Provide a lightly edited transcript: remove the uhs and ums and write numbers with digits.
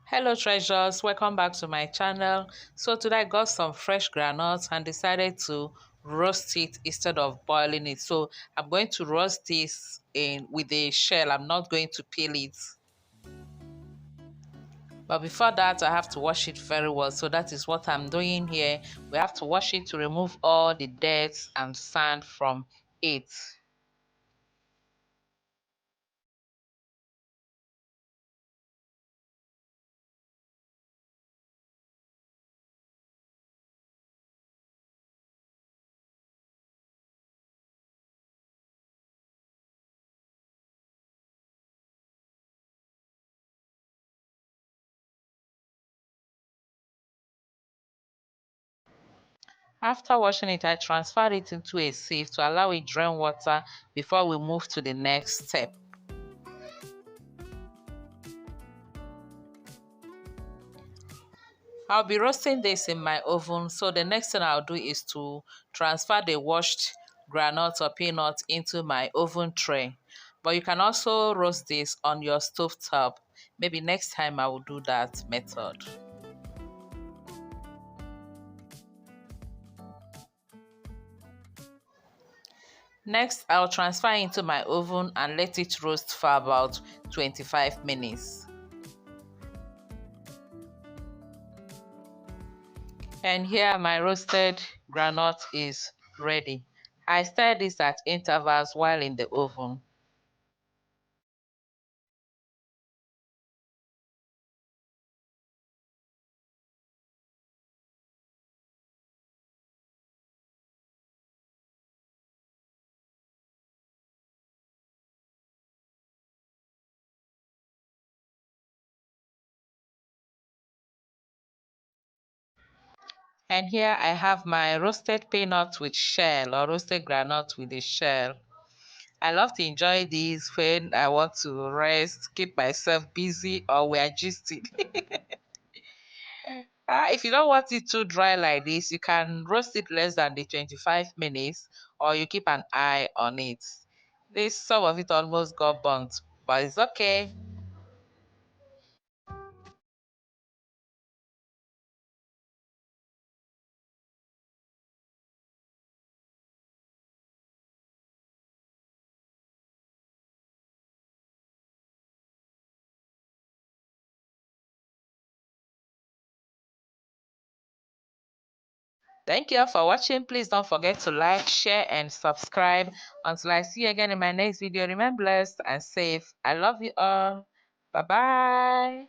Hello treasures, welcome back to my channel. So today I got some fresh granules and decided to roast it instead of boiling it. So I'm going to roast this in with a shell. I'm not going to peel it. But before that I have to wash it very well. So that is what I'm doing here. We have to wash it to remove all the dirt and sand from it. After washing it, I transferred it into a sieve to allow it drain water before we move to the next step. I'll be roasting this in my oven, so the next thing I'll do is to transfer the washed groundnut or peanut into my oven tray. But you can also roast this on your stove top. Maybe next time I will do that method. Next, I'll transfer into my oven and let it roast for about 25 minutes. And here my roasted groundnut is ready. I stir this at intervals while in the oven. And here I have my roasted peanut with shell or roasted granite with a shell. I love to enjoy these when I want to rest, keep myself busy, or we are gisting. If you don't want it too dry like this, you can roast it less than the 25 minutes or you keep an eye on it. This some of it almost got burnt, but it's okay. Thank you all for watching. Please don't forget to like, share, and subscribe. Until I see you again in my next video, remain blessed and safe. I love you all. Bye bye.